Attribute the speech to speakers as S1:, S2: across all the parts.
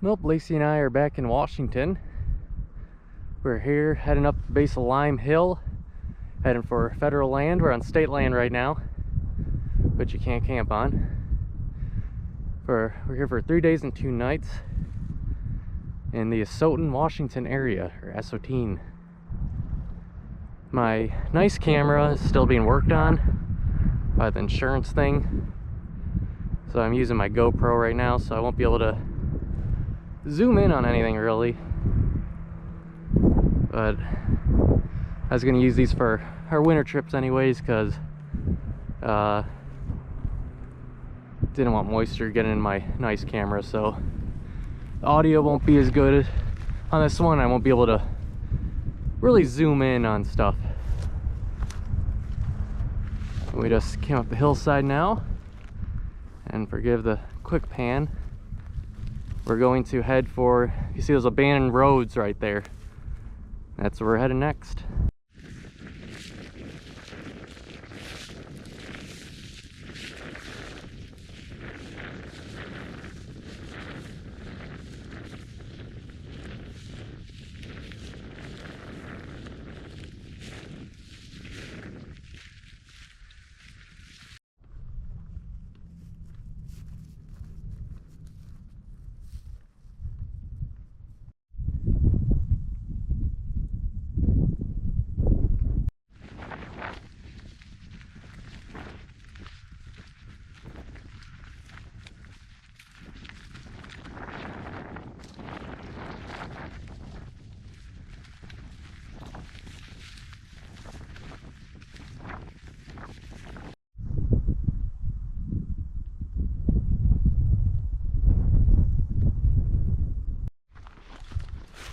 S1: Nope, Lacey and I are back in Washington. We're here heading up the base of Lime Hill, heading for federal land. We're on state land right now, but you can't camp on. We're here for 3 days and 2 nights in the Asotin Washington area, or Asotin. My nice camera is still being worked on by the insurance thing, so I'm using my GoPro right now, so I won't be able to zoom in on anything really. But I was going to use these for our winter trips anyways, because didn't want moisture getting in my nice camera, so the audio won't be as good on this one. I won't be able to really zoom in on stuff. We just came up the hillside now, and forgive the quick pan, we're going to head for, you see those abandoned roads right there, that's where we're heading next.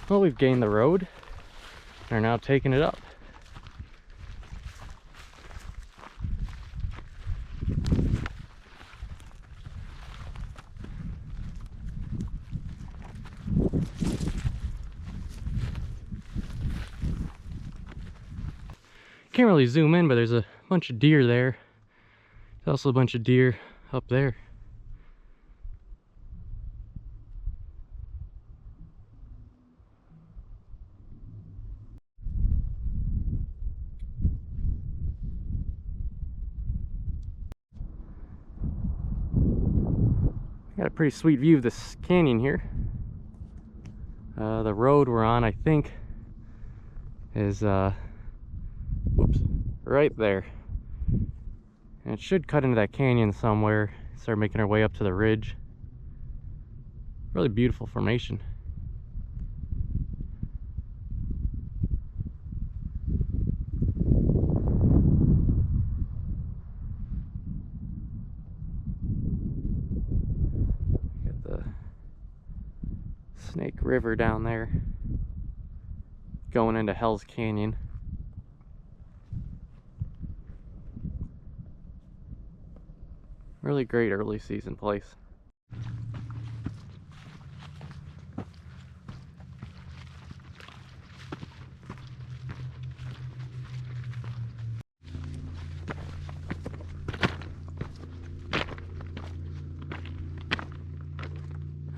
S1: Well, we've gained the road and are now taking it up. Can't really zoom in, but there's a bunch of deer there. There's also a bunch of deer up there. Got a pretty sweet view of this canyon here. The road we're on, I think, is whoops, right there. And it should cut into that canyon somewhere, start making our way up to the ridge. Really beautiful formation. Got the Snake River down there going into Hell's Canyon. Really great early season place.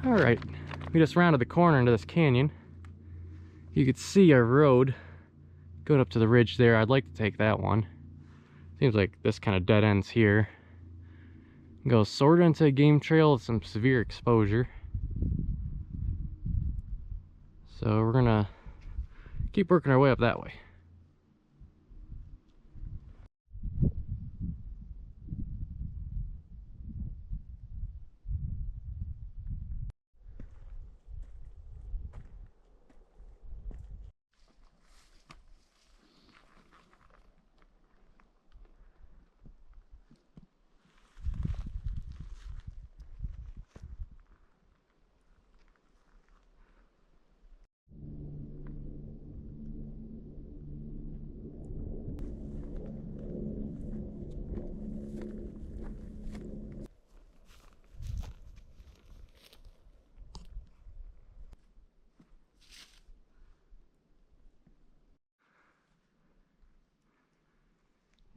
S1: All right, we just rounded the corner into this canyon. You could see our road going up to the ridge there. I'd like to take that one. Seems like this kind of dead ends here. Goes sort of into a game trail with some severe exposure. So we're gonna keep working our way up that way.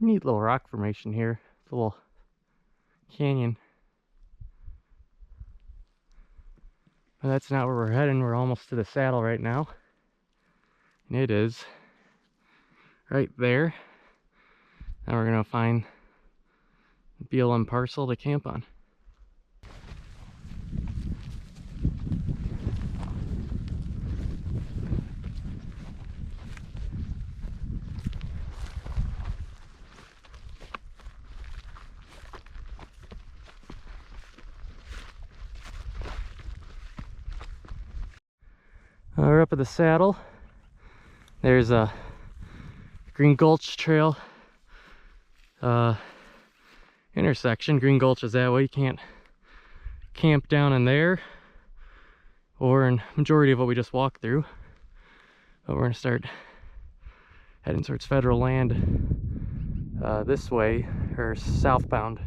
S1: Neat little rock formation here. It's a little canyon. But that's not where we're heading. We're almost to the saddle right now. And it is right there. Now we're gonna find the BLM parcel to camp on. We're up at the saddle. There's a Green Gulch Trail intersection. Green Gulch is that way. You can't camp down in there or in majority of what we just walked through. But we're gonna start heading towards federal land this way, or southbound.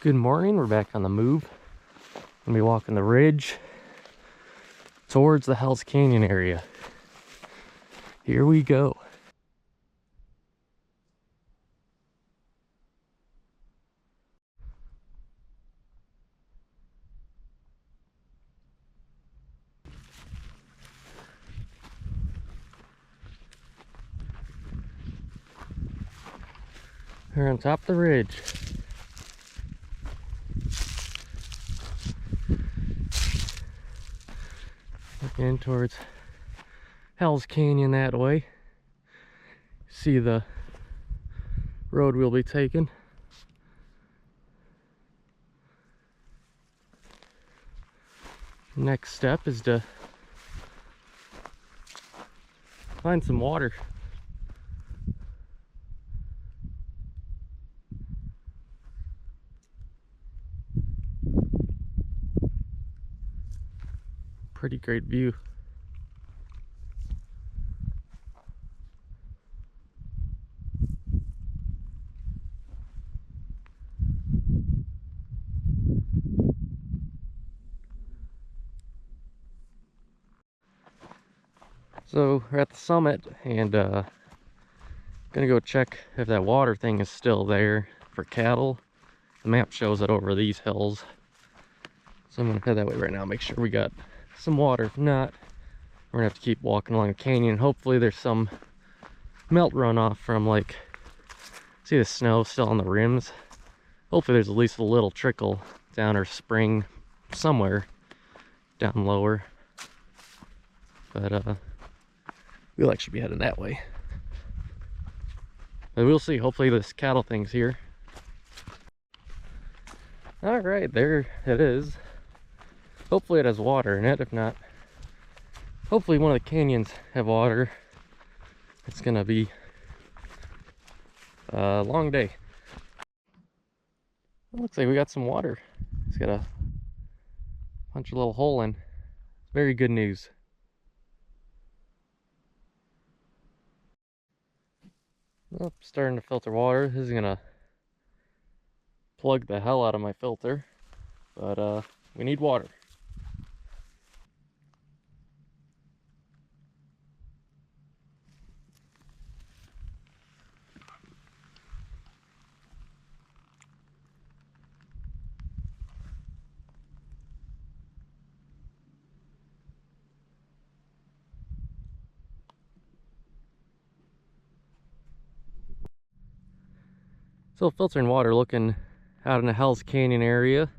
S1: Good morning, we're back on the move. Gonna be walking the ridge towards the Hell's Canyon area. Here we go. We're on top of the ridge. Looking towards Hell's Canyon that way. See the road we'll be taking. Next step is to find some water. Pretty great view. So we're at the summit and gonna go check if that water thing is still there for cattle. The map shows it over these hills. So I'm gonna head that way right now, make sure we got some water. If not, we're gonna have to keep walking along the canyon. Hopefully there's some melt runoff from, like, see the snow still on the rims. Hopefully there's at least a little trickle down, or spring somewhere down lower. But we'll actually be heading that way. But we'll see. Hopefully this cattle thing's here. All right, there it is. Hopefully it has water in it. If not, hopefully one of the canyons have water. It's gonna be a long day. It looks like we got some water. It's got a punch a little hole in. Very good news. Oh, starting to filter water. This is gonna plug the hell out of my filter, but we need water. Still filtering water, looking out in the Hell's Canyon area.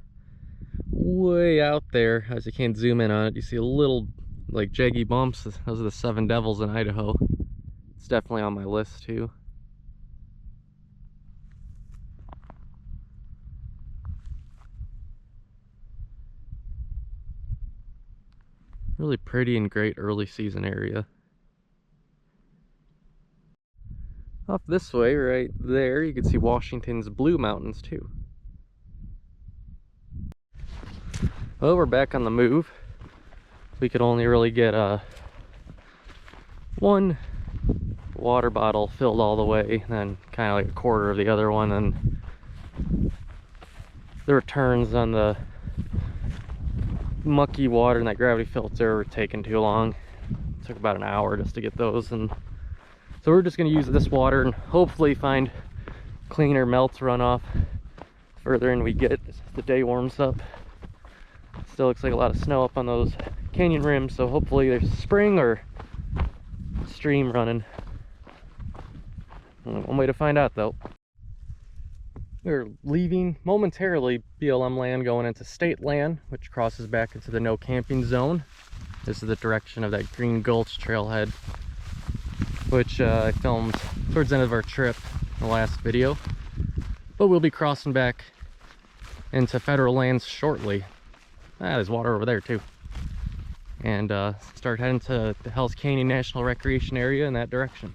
S1: Way out there, as you can't zoom in on it, you see a little like jaggy bumps. Those are the Seven Devils in Idaho. It's definitely on my list too. Really pretty and great early season area. Off this way, right there, you can see Washington's Blue Mountains too. Well, we're back on the move. We could only really get one water bottle filled all the way, and then kind of like a quarter of the other one, and the returns on the mucky water and that gravity filter were taking too long. It took about an hour just to get those, and so we're just going to use this water and hopefully find cleaner melts runoff further in we get as the day warms up. Still looks like a lot of snow up on those canyon rims, so hopefully there's spring or stream running. One way to find out though. We're leaving momentarily BLM land, going into state land, which crosses back into the no camping zone. This is the direction of that Green Gulch trailhead, which I filmed towards the end of our trip in the last video. But we'll be crossing back into federal lands shortly. There's water over there too. And start heading to the Hell's Canyon National Recreation Area in that direction.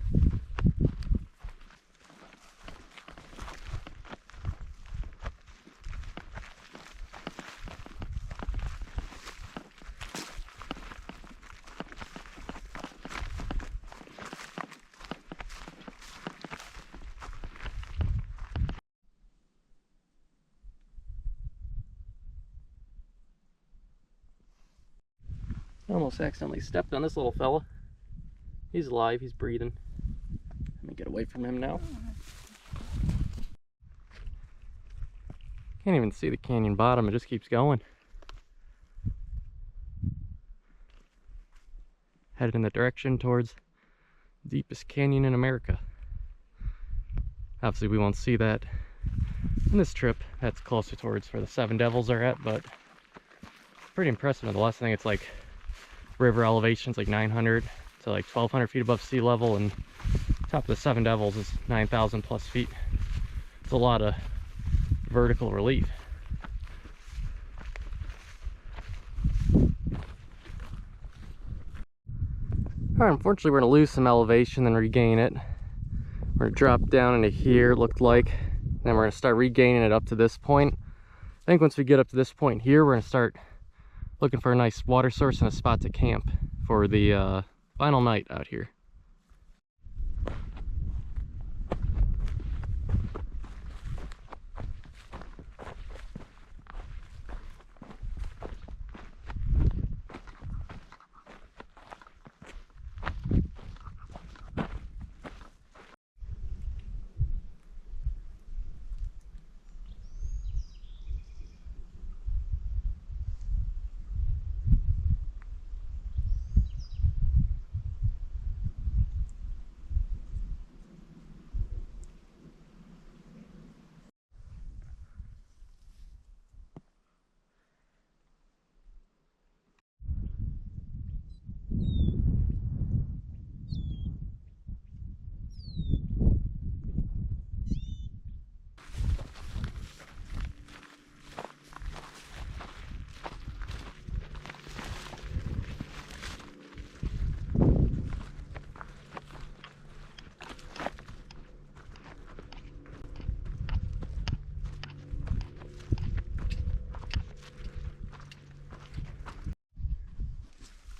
S1: I almost accidentally stepped on this little fella. He's alive, he's breathing. Let me get away from him now. Can't even see the canyon bottom, it just keeps going. Headed in the direction towards the deepest canyon in America. Obviously we won't see that in this trip. That's closer towards where the Seven Devils are at, but pretty impressive nonetheless. I think it's like river elevations like 900 to like 1200 feet above sea level, and top of the Seven Devils is 9,000 plus feet. It's a lot of vertical relief. Alright, unfortunately we're going to lose some elevation then regain it. We're going to drop down into here, it looked like, then we're going to start regaining it up to this point. I think once we get up to this point here, we're going to start looking for a nice water source and a spot to camp for the final night out here.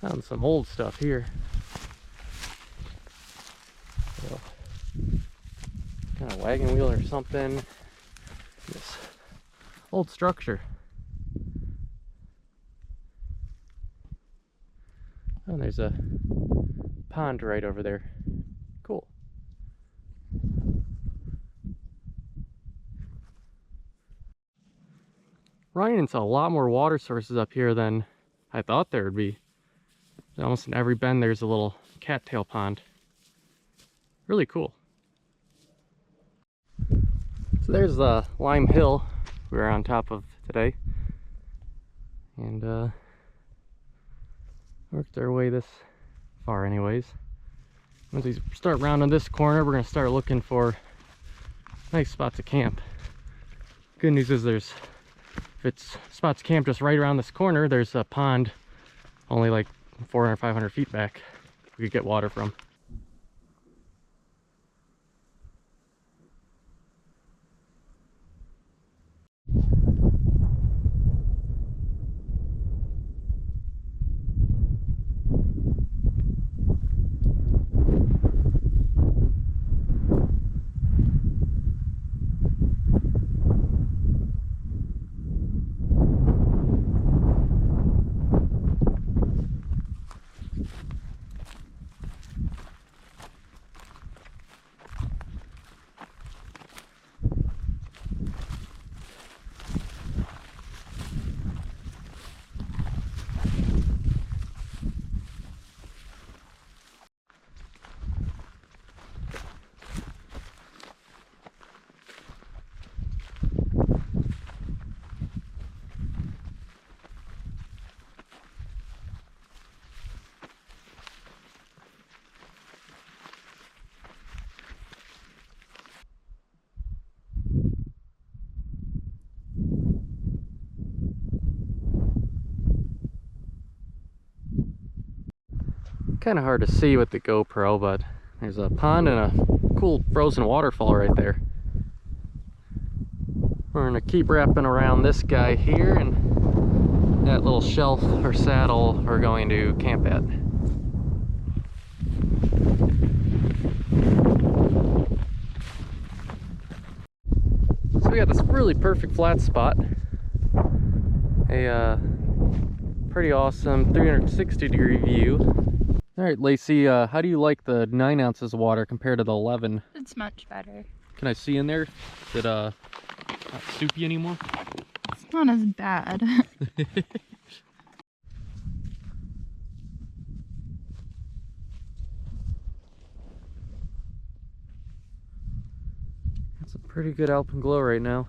S1: Found some old stuff here. So, kind of wagon wheel or something. This old structure. Oh, there's a pond right over there. Cool. Running into a lot more water sources up here than I thought there would be. Almost in every bend there's a little cattail pond. Really cool. So there's the Lime Hill we were on top of today, and worked our way this far anyways. Once we start rounding this corner, we're going to start looking for nice spots to camp. Good news is if it's spots to camp just right around this corner, there's a pond only like 400, 500 feet back we could get water from. Kind of hard to see with the GoPro, but there's a pond and a cool frozen waterfall right there. We're gonna keep wrapping around this guy here, and that little shelf or saddle we're going to camp at. So we got this really perfect flat spot. A pretty awesome 360-degree view. All right, Lacey, how do you like the 9 ounces of water compared to the 11?
S2: It's much better.
S1: Can I see in there? Is it not soupy anymore?
S2: It's not as bad.
S1: It's a pretty good alpenglow right now.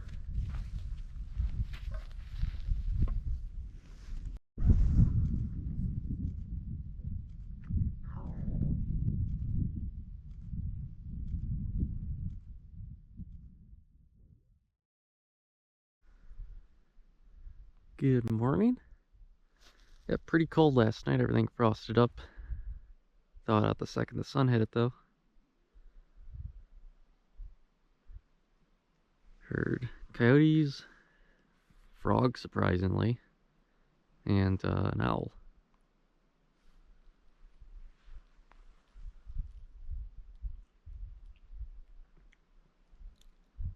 S1: Good morning. Yeah, pretty cold last night. Everything frosted up. Thawed out the second the sun hit it, though. Heard coyotes, frogs, surprisingly, and an owl.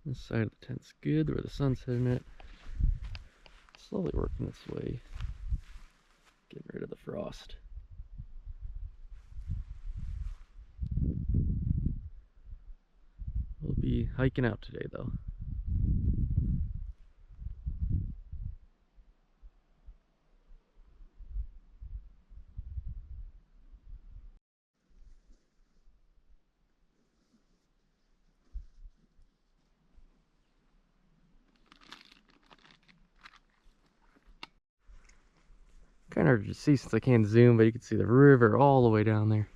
S1: This side of the tent's good, where the sun's hitting it. Slowly working its way, getting rid of the frost. We'll be hiking out today, though. Kind of hard to see since I can't zoom, but you can see the river all the way down there.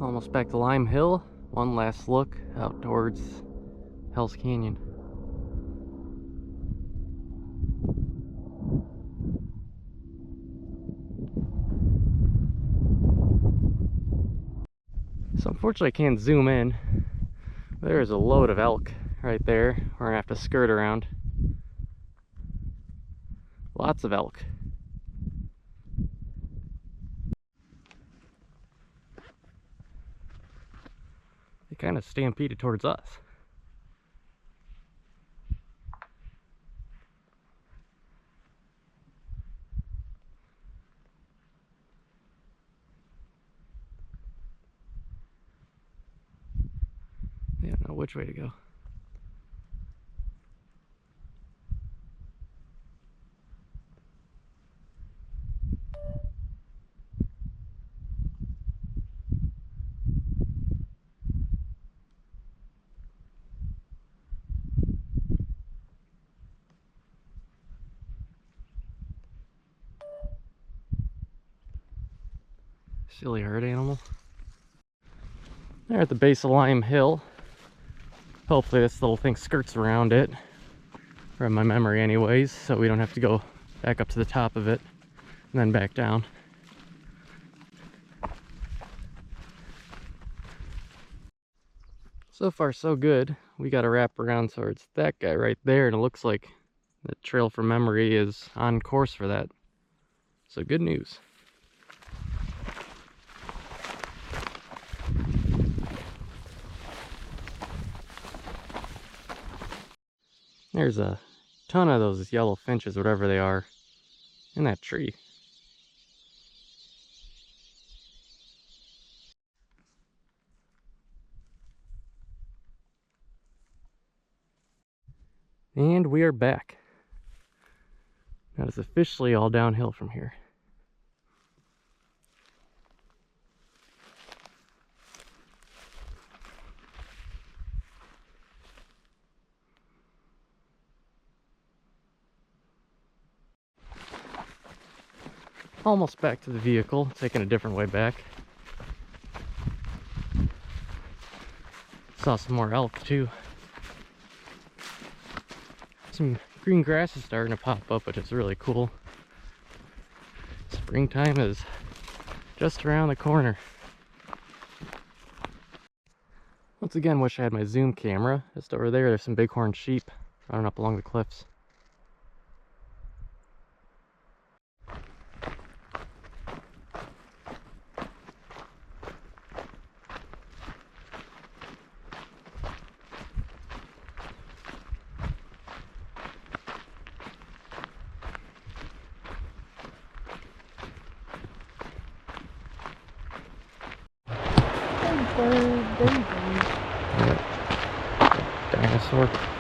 S1: Almost back to Lime Hill. One last look out towards Hell's Canyon. Unfortunately, I can't zoom in. There's a load of elk right there. We're gonna have to skirt around. Lots of elk. They kind of stampeded towards us. They don't know which way to go. Silly herd animal. They're at the base of Lime Hill. Hopefully this little thing skirts around it, from my memory anyways, so we don't have to go back up to the top of it and then back down. So far so good. We got to wrap around towards that guy right there, and it looks like the trail from memory is on course for that. So good news. There's a ton of those yellow finches, whatever they are, in that tree. And we are back. Now it's officially all downhill from here. Almost back to the vehicle, taking a different way back. Saw some more elk too. Some green grass is starting to pop up, which is really cool. Springtime is just around the corner. Once again, wish I had my zoom camera. Just over there, there's some bighorn sheep running up along the cliffs. Dinosaur.